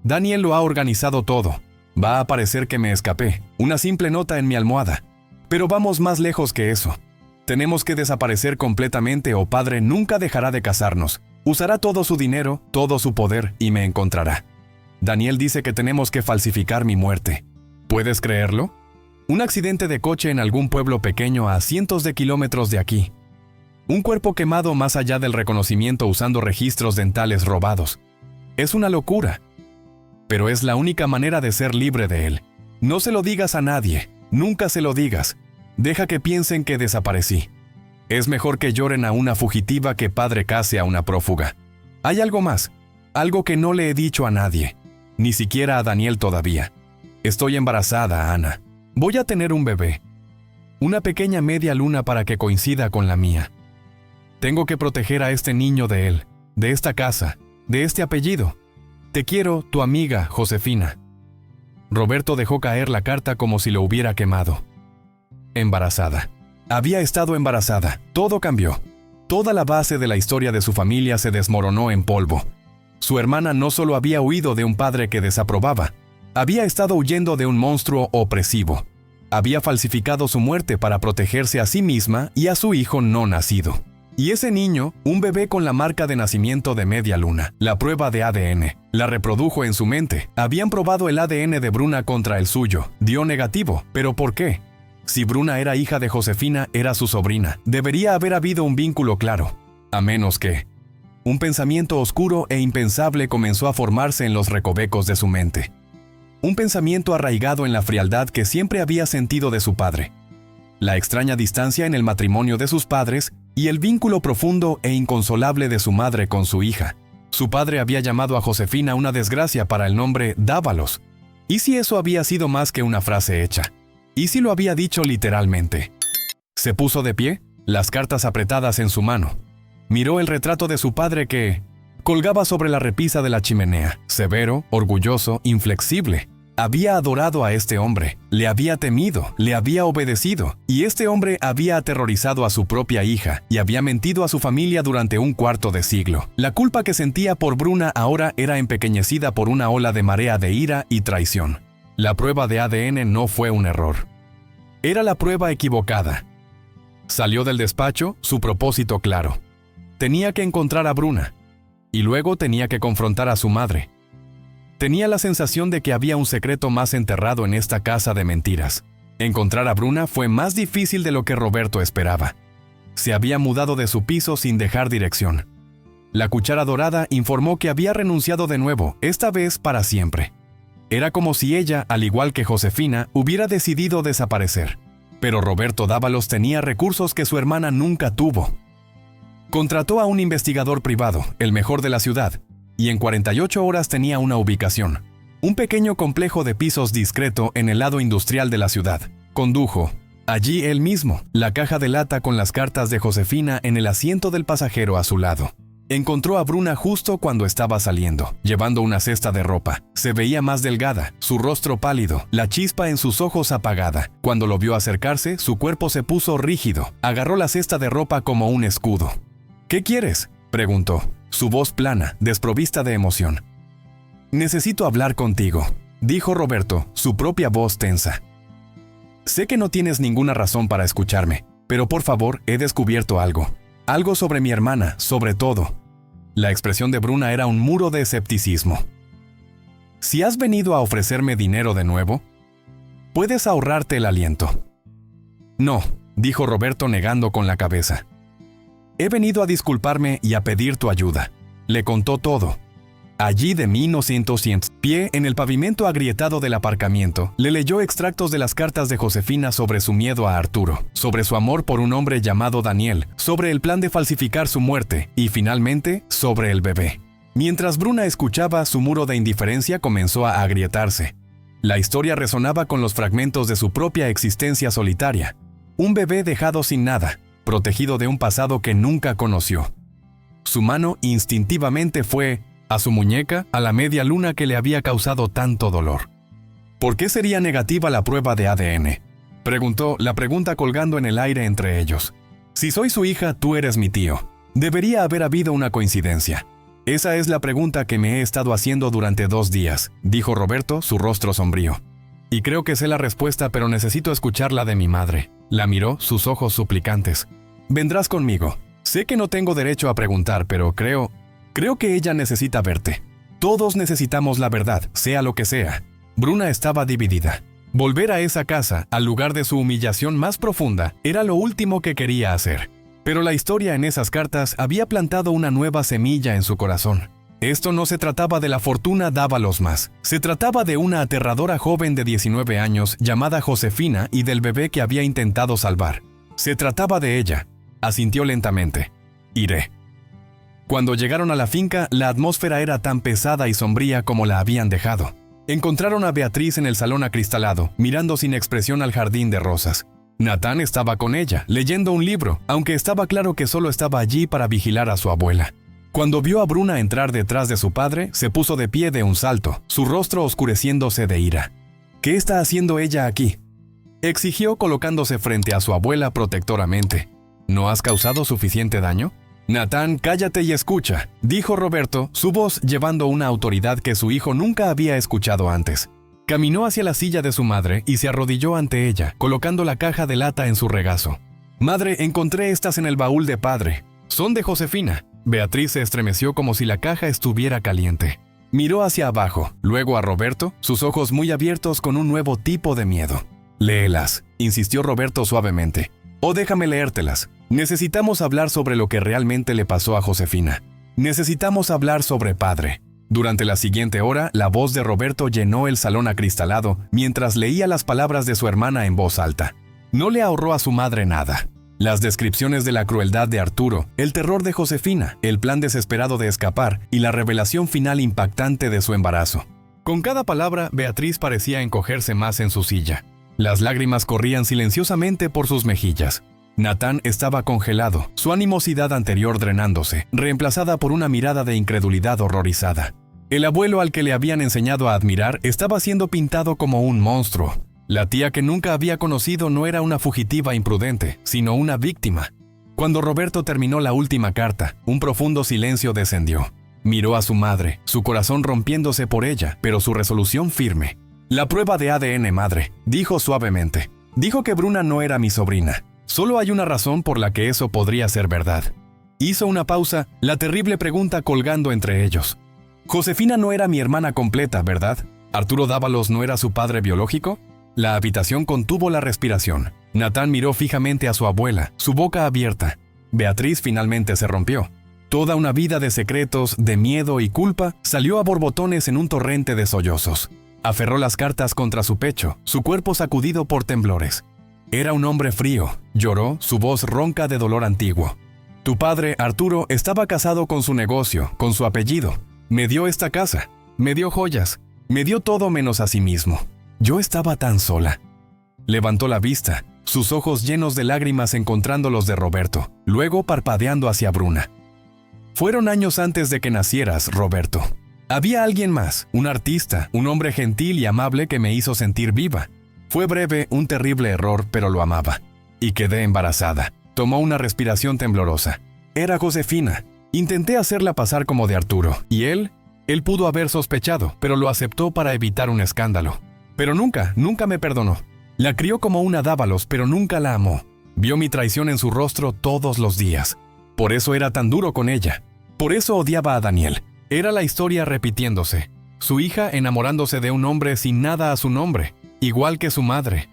Daniel lo ha organizado todo. Va a parecer que me escapé, una simple nota en mi almohada. Pero vamos más lejos que eso. Tenemos que desaparecer completamente o padre nunca dejará de casarnos. Usará todo su dinero, todo su poder y me encontrará. Daniel dice que tenemos que falsificar mi muerte. ¿Puedes creerlo? Un accidente de coche en algún pueblo pequeño a cientos de kilómetros de aquí. Un cuerpo quemado más allá del reconocimiento usando registros dentales robados. Es una locura. Pero es la única manera de ser libre de él. No se lo digas a nadie. Nunca se lo digas. Deja que piensen que desaparecí. Es mejor que lloren a una fugitiva que padre case a una prófuga. Hay algo más. Algo que no le he dicho a nadie. Ni siquiera a Daniel todavía. Estoy embarazada, Ana. Voy a tener un bebé. una pequeña media luna para que coincida con la mía. Tengo que proteger a este niño de él, de esta casa, de este apellido. Te quiero, tu amiga, Josefina. Roberto dejó caer la carta como si lo hubiera quemado. Embarazada. Había estado embarazada. Todo cambió. Toda la base de la historia de su familia se desmoronó en polvo. Su hermana no solo había huido de un padre que desaprobaba, había estado huyendo de un monstruo opresivo. Había falsificado su muerte para protegerse a sí misma y a su hijo no nacido. Y ese niño, un bebé con la marca de nacimiento de media luna, la prueba de ADN, la reprodujo en su mente. Habían probado el ADN de Bruna contra el suyo. Dio negativo. ¿Pero por qué? Si Bruna era hija de Josefina, era su sobrina. Debería haber habido un vínculo claro. A menos que... Un pensamiento oscuro e impensable comenzó a formarse en los recovecos de su mente. Un pensamiento arraigado en la frialdad que siempre había sentido de su padre. La extraña distancia en el matrimonio de sus padres y el vínculo profundo e inconsolable de su madre con su hija. Su padre había llamado a Josefina una desgracia para el nombre Dávalos. ¿Y si eso había sido más que una frase hecha? ¿Y si lo había dicho literalmente? Se puso de pie, las cartas apretadas en su mano. Miró el retrato de su padre que colgaba sobre la repisa de la chimenea, severo, orgulloso, inflexible. Había adorado a este hombre, le había temido, le había obedecido, y este hombre había aterrorizado a su propia hija y había mentido a su familia durante un cuarto de siglo. La culpa que sentía por Bruna ahora era empequeñecida por una ola de marea de ira y traición. La prueba de ADN no fue un error. Era la prueba equivocada. Salió del despacho, su propósito claro. Tenía que encontrar a Bruna, y luego tenía que confrontar a su madre. Tenía la sensación de que había un secreto más enterrado en esta casa de mentiras. Encontrar a Bruna fue más difícil de lo que Roberto esperaba. Se había mudado de su piso sin dejar dirección. La cuchara dorada informó que había renunciado de nuevo, esta vez para siempre. Era como si ella, al igual que Josefina, hubiera decidido desaparecer. Pero Roberto Dávalos tenía recursos que su hermana nunca tuvo. Contrató a un investigador privado, el mejor de la ciudad, y en 48 horas tenía una ubicación. Un pequeño complejo de pisos discreto en el lado industrial de la ciudad. Condujo, allí él mismo, la caja de lata con las cartas de Josefina en el asiento del pasajero a su lado. Encontró a Bruna justo cuando estaba saliendo, llevando una cesta de ropa. Se veía más delgada, su rostro pálido, la chispa en sus ojos apagada. Cuando lo vio acercarse, su cuerpo se puso rígido. Agarró la cesta de ropa como un escudo. ¿Qué quieres?, preguntó, su voz plana, desprovista de emoción. «Necesito hablar contigo», dijo Roberto, su propia voz tensa. «Sé que no tienes ninguna razón para escucharme, pero por favor, he descubierto algo. Algo sobre mi hermana, sobre todo». La expresión de Bruna era un muro de escepticismo. «Si has venido a ofrecerme dinero de nuevo, puedes ahorrarte el aliento». «No», dijo Roberto negando con la cabeza. «He venido a disculparme y a pedir tu ayuda». Le contó todo. Allí de 1900, pie en el pavimento agrietado del aparcamiento, le leyó extractos de las cartas de Josefina sobre su miedo a Arturo, sobre su amor por un hombre llamado Daniel, sobre el plan de falsificar su muerte y, finalmente, sobre el bebé. Mientras Bruna escuchaba, su muro de indiferencia comenzó a agrietarse. La historia resonaba con los fragmentos de su propia existencia solitaria. Un bebé dejado sin nada, protegido de un pasado que nunca conoció. Su mano instintivamente fue a su muñeca, a la media luna que le había causado tanto dolor. ¿Por qué sería negativa la prueba de ADN?, preguntó, la pregunta colgando en el aire entre ellos. Si soy su hija, tú eres mi tío. Debería haber habido una coincidencia. Esa es la pregunta que me he estado haciendo durante 2 días, dijo Roberto, su rostro sombrío. Y creo que sé la respuesta, pero necesito escucharla de mi madre. La miró, sus ojos suplicantes. Vendrás conmigo. Sé que no tengo derecho a preguntar, pero creo que ella necesita verte. Todos necesitamos la verdad, sea lo que sea. Bruna estaba dividida. Volver a esa casa, al lugar de su humillación más profunda, era lo último que quería hacer. Pero la historia en esas cartas había plantado una nueva semilla en su corazón. Esto no se trataba de la fortuna Dávalos más. Se trataba de una aterradora joven de 19 años llamada Josefina y del bebé que había intentado salvar. Se trataba de ella. Asintió lentamente. Iré. Cuando llegaron a la finca, la atmósfera era tan pesada y sombría como la habían dejado. Encontraron a Beatriz en el salón acristalado, mirando sin expresión al jardín de rosas. Natán estaba con ella, leyendo un libro, aunque estaba claro que solo estaba allí para vigilar a su abuela. Cuando vio a Bruna entrar detrás de su padre, se puso de pie de un salto, su rostro oscureciéndose de ira. «¿Qué está haciendo ella aquí?», exigió colocándose frente a su abuela protectoramente. «¿No has causado suficiente daño?». «Natán, cállate y escucha», dijo Roberto, su voz llevando una autoridad que su hijo nunca había escuchado antes. Caminó hacia la silla de su madre y se arrodilló ante ella, colocando la caja de lata en su regazo. «Madre, encontré estas en el baúl de padre. Son de Josefina». Beatriz se estremeció como si la caja estuviera caliente. Miró hacia abajo, luego a Roberto, sus ojos muy abiertos con un nuevo tipo de miedo. «Léelas», insistió Roberto suavemente. «O déjame leértelas. Necesitamos hablar sobre lo que realmente le pasó a Josefina. Necesitamos hablar sobre padre». Durante la siguiente hora, la voz de Roberto llenó el salón acristalado mientras leía las palabras de su hermana en voz alta. No le ahorró a su madre nada. Las descripciones de la crueldad de Arturo, el terror de Josefina, el plan desesperado de escapar y la revelación final impactante de su embarazo. Con cada palabra, Beatriz parecía encogerse más en su silla. Las lágrimas corrían silenciosamente por sus mejillas. Natán estaba congelado, su animosidad anterior drenándose, reemplazada por una mirada de incredulidad horrorizada. El abuelo al que le habían enseñado a admirar estaba siendo pintado como un monstruo. La tía que nunca había conocido no era una fugitiva imprudente, sino una víctima. Cuando Roberto terminó la última carta, un profundo silencio descendió. Miró a su madre, su corazón rompiéndose por ella, pero su resolución firme. «La prueba de ADN, madre», dijo suavemente. «Dijo que Bruna no era mi sobrina. Solo hay una razón por la que eso podría ser verdad». Hizo una pausa, la terrible pregunta colgando entre ellos. «Josefina no era mi hermana completa, ¿verdad? ¿Arturo Dávalos no era su padre biológico?». La habitación contuvo la respiración. Natán miró fijamente a su abuela, su boca abierta. Beatriz finalmente se rompió. Toda una vida de secretos, de miedo y culpa salió a borbotones en un torrente de sollozos. Aferró las cartas contra su pecho, su cuerpo sacudido por temblores. Era un hombre frío. Lloró, su voz ronca de dolor antiguo. «Tu padre, Arturo, estaba casado con su negocio, con su apellido. Me dio esta casa, me dio joyas, me dio todo menos a sí mismo. Yo estaba tan sola». Levantó la vista, sus ojos llenos de lágrimas encontrando los de Roberto, luego parpadeando hacia Bruna. «Fueron años antes de que nacieras, Roberto. Había alguien más, un artista, un hombre gentil y amable que me hizo sentir viva. Fue breve, un terrible error, pero lo amaba. Y quedé embarazada». Tomó una respiración temblorosa. «Era Josefina. Intenté hacerla pasar como de Arturo, y él pudo haber sospechado, pero lo aceptó para evitar un escándalo. Pero nunca me perdonó. La crió como una Dávalos, pero nunca la amó. Vio mi traición en su rostro todos los días. Por eso era tan duro con ella. Por eso odiaba a Daniel. Era la historia repitiéndose. Su hija enamorándose de un hombre sin nada a su nombre, igual que su madre».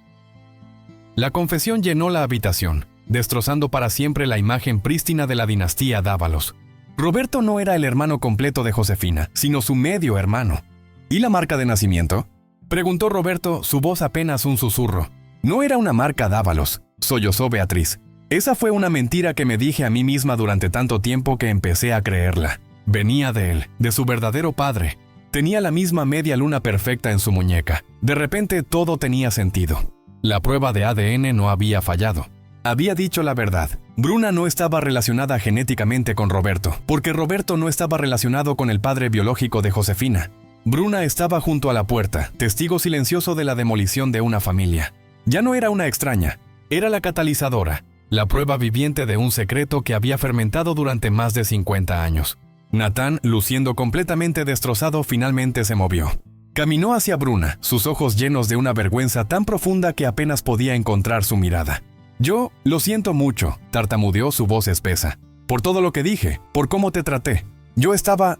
La confesión llenó la habitación, destrozando para siempre la imagen prístina de la dinastía Dávalos. Roberto no era el hermano completo de Josefina, sino su medio hermano. «¿Y la marca de nacimiento?», preguntó Roberto, su voz apenas un susurro. «No era una marca Dávalos», sollozó Beatriz. «Esa fue una mentira que me dije a mí misma durante tanto tiempo que empecé a creerla. Venía de él, de su verdadero padre. Tenía la misma media luna perfecta en su muñeca. De repente todo tenía sentido. La prueba de ADN no había fallado. Había dicho la verdad. Bruna no estaba relacionada genéticamente con Roberto, porque Roberto no estaba relacionado con el padre biológico de Josefina. Bruna estaba junto a la puerta, testigo silencioso de la demolición de una familia. Ya no era una extraña, era la catalizadora, la prueba viviente de un secreto que había fermentado durante más de 50 años. Natán, luciendo completamente destrozado, finalmente se movió. Caminó hacia Bruna, sus ojos llenos de una vergüenza tan profunda que apenas podía encontrar su mirada. «Yo lo siento mucho», tartamudeó su voz espesa. «Por todo lo que dije, por cómo te traté. Yo estaba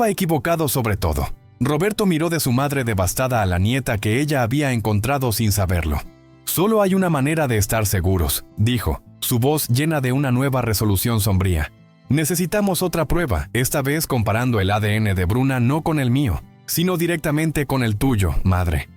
equivocado sobre todo». Roberto miró de su madre devastada a la nieta que ella había encontrado sin saberlo. «Solo hay una manera de estar seguros», dijo, su voz llena de una nueva resolución sombría. «Necesitamos otra prueba, esta vez comparando el ADN de Bruna no con el mío, sino directamente con el tuyo, madre».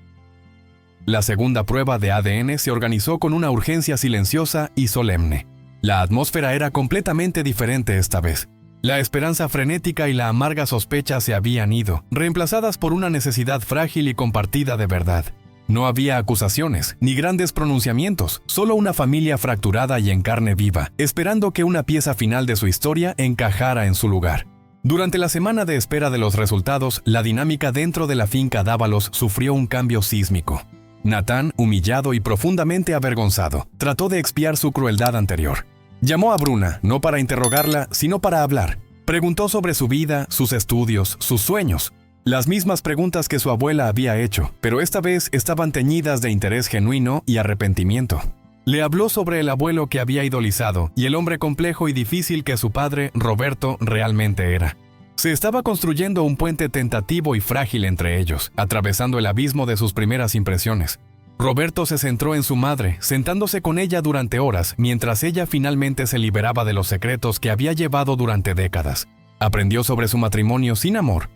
La segunda prueba de ADN se organizó con una urgencia silenciosa y solemne. La atmósfera era completamente diferente esta vez. La esperanza frenética y la amarga sospecha se habían ido, reemplazadas por una necesidad frágil y compartida de verdad. No había acusaciones, ni grandes pronunciamientos, solo una familia fracturada y en carne viva, esperando que una pieza final de su historia encajara en su lugar. Durante la semana de espera de los resultados, la dinámica dentro de la finca Dávalos sufrió un cambio sísmico. Natán, humillado y profundamente avergonzado, trató de expiar su crueldad anterior. Llamó a Bruna, no para interrogarla, sino para hablar. Preguntó sobre su vida, sus estudios, sus sueños. Las mismas preguntas que su abuela había hecho, pero esta vez estaban teñidas de interés genuino y arrepentimiento. Le habló sobre el abuelo que había idolizado y el hombre complejo y difícil que su padre, Roberto, realmente era. Se estaba construyendo un puente tentativo y frágil entre ellos, atravesando el abismo de sus primeras impresiones. Roberto se centró en su madre, sentándose con ella durante horas, mientras ella finalmente se liberaba de los secretos que había llevado durante décadas. Aprendió sobre su matrimonio sin amor,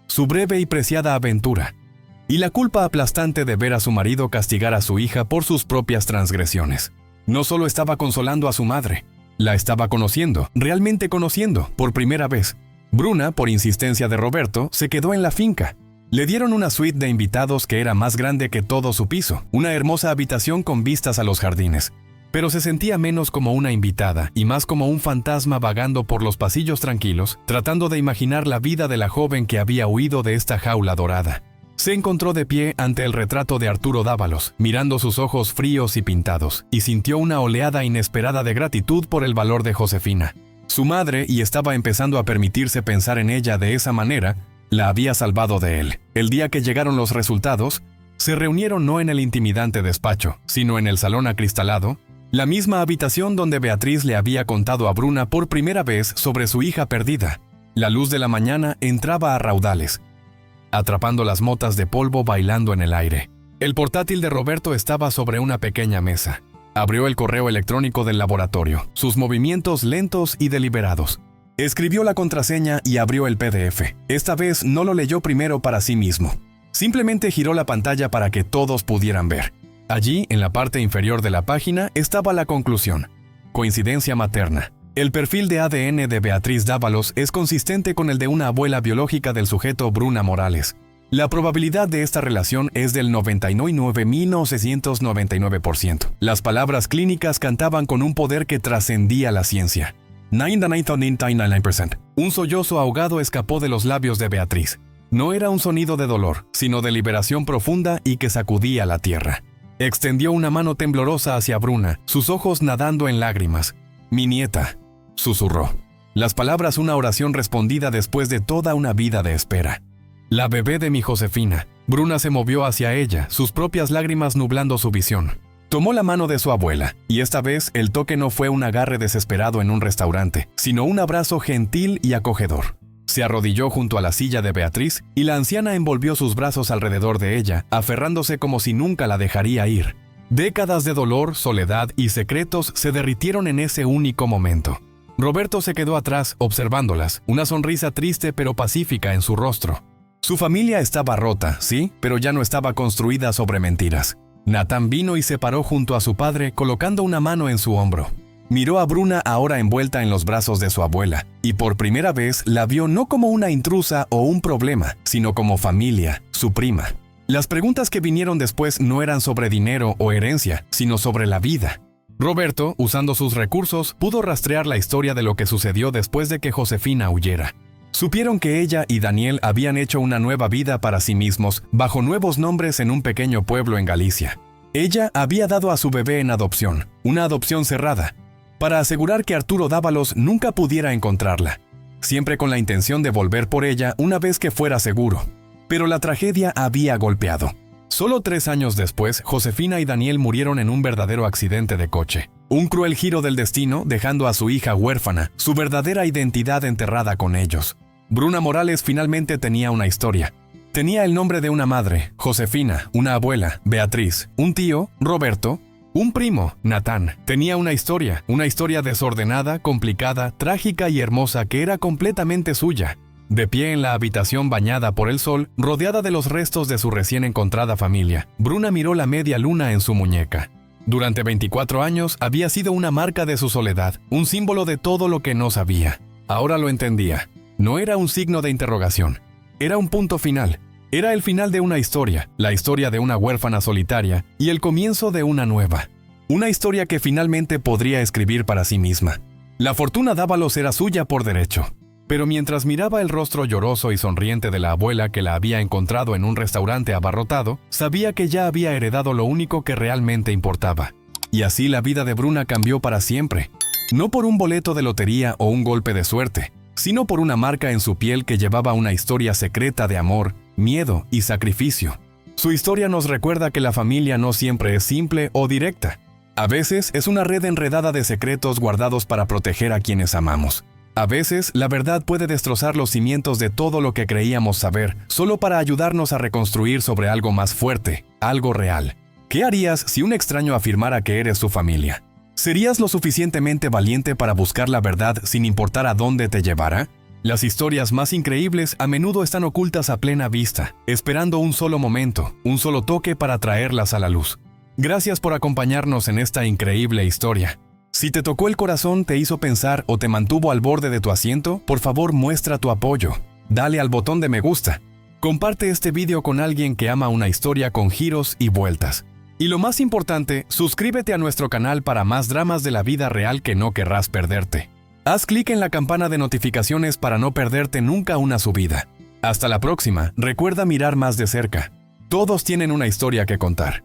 su breve y preciada aventura, y la culpa aplastante de ver a su marido castigar a su hija por sus propias transgresiones. No solo estaba consolando a su madre, la estaba conociendo, realmente conociendo, por primera vez. Bruna, por insistencia de Roberto, se quedó en la finca. Le dieron una suite de invitados que era más grande que todo su piso, una hermosa habitación con vistas a los jardines. Pero se sentía menos como una invitada y más como un fantasma vagando por los pasillos tranquilos, tratando de imaginar la vida de la joven que había huido de esta jaula dorada. Se encontró de pie ante el retrato de Arturo Dávalos, mirando sus ojos fríos y pintados, y sintió una oleada inesperada de gratitud por el valor de Josefina. Su madre, y estaba empezando a permitirse pensar en ella de esa manera, la había salvado de él. El día que llegaron los resultados, se reunieron no en el intimidante despacho, sino en el salón acristalado, la misma habitación donde Beatriz le había contado a Bruna por primera vez sobre su hija perdida. La luz de la mañana entraba a raudales, atrapando las motas de polvo bailando en el aire. El portátil de Roberto estaba sobre una pequeña mesa. Abrió el correo electrónico del laboratorio, sus movimientos lentos y deliberados. Escribió la contraseña y abrió el PDF. Esta vez no lo leyó primero para sí mismo. Simplemente giró la pantalla para que todos pudieran ver. Allí, en la parte inferior de la página, estaba la conclusión. Coincidencia materna. El perfil de ADN de Beatriz Dávalos es consistente con el de una abuela biológica del sujeto Bruna Morales. La probabilidad de esta relación es del 99.999%. Las palabras clínicas cantaban con un poder que trascendía la ciencia. 99.99%. Un sollozo ahogado escapó de los labios de Beatriz. No era un sonido de dolor, sino de liberación profunda y que sacudía la tierra. Extendió una mano temblorosa hacia Bruna, sus ojos nadando en lágrimas. «Mi nieta», susurró. Las palabras una oración respondida después de toda una vida de espera. «La bebé de mi Josefina». Bruna se movió hacia ella, sus propias lágrimas nublando su visión. Tomó la mano de su abuela, y esta vez el toque no fue un agarre desesperado en un restaurante, sino un abrazo gentil y acogedor. Se arrodilló junto a la silla de Beatriz, y la anciana envolvió sus brazos alrededor de ella, aferrándose como si nunca la dejaría ir. Décadas de dolor, soledad y secretos se derritieron en ese único momento. Roberto se quedó atrás, observándolas, una sonrisa triste pero pacífica en su rostro. Su familia estaba rota, sí, pero ya no estaba construida sobre mentiras. Natán vino y se paró junto a su padre, colocando una mano en su hombro. Miró a Bruna ahora envuelta en los brazos de su abuela, y por primera vez la vio no como una intrusa o un problema, sino como familia, su prima. Las preguntas que vinieron después no eran sobre dinero o herencia, sino sobre la vida. Roberto, usando sus recursos, pudo rastrear la historia de lo que sucedió después de que Josefina huyera. Supieron que ella y Daniel habían hecho una nueva vida para sí mismos, bajo nuevos nombres en un pequeño pueblo en Galicia. Ella había dado a su bebé en adopción, una adopción cerrada, para asegurar que Arturo Dávalos nunca pudiera encontrarla, siempre con la intención de volver por ella una vez que fuera seguro. Pero la tragedia había golpeado. Solo 3 años después, Josefina y Daniel murieron en un verdadero accidente de coche. Un cruel giro del destino, dejando a su hija huérfana, su verdadera identidad enterrada con ellos. Bruna Morales finalmente tenía una historia. Tenía el nombre de una madre, Josefina, una abuela, Beatriz, un tío, Roberto, un primo, Natán. Tenía una historia desordenada, complicada, trágica y hermosa que era completamente suya. De pie en la habitación bañada por el sol, rodeada de los restos de su recién encontrada familia, Bruna miró la media luna en su muñeca. Durante 24 años había sido una marca de su soledad, un símbolo de todo lo que no sabía. Ahora lo entendía. No era un signo de interrogación. Era un punto final. Era el final de una historia, la historia de una huérfana solitaria y el comienzo de una nueva. Una historia que finalmente podría escribir para sí misma. La fortuna Dávalos era suya por derecho. Pero mientras miraba el rostro lloroso y sonriente de la abuela que la había encontrado en un restaurante abarrotado, sabía que ya había heredado lo único que realmente importaba. Y así la vida de Bruna cambió para siempre. No por un boleto de lotería o un golpe de suerte, sino por una marca en su piel que llevaba una historia secreta de amor, miedo y sacrificio. Su historia nos recuerda que la familia no siempre es simple o directa. A veces es una red enredada de secretos guardados para proteger a quienes amamos. A veces la verdad puede destrozar los cimientos de todo lo que creíamos saber, solo para ayudarnos a reconstruir sobre algo más fuerte, algo real. ¿Qué harías si un extraño afirmara que eres su familia? ¿Serías lo suficientemente valiente para buscar la verdad sin importar a dónde te llevara? Las historias más increíbles a menudo están ocultas a plena vista, esperando un solo momento, un solo toque para traerlas a la luz. Gracias por acompañarnos en esta increíble historia. Si te tocó el corazón, te hizo pensar o te mantuvo al borde de tu asiento, por favor muestra tu apoyo. Dale al botón de me gusta. Comparte este video con alguien que ama una historia con giros y vueltas. Y lo más importante, suscríbete a nuestro canal para más dramas de la vida real que no querrás perderte. Haz clic en la campana de notificaciones para no perderte nunca una subida. Hasta la próxima, recuerda mirar más de cerca. Todos tienen una historia que contar.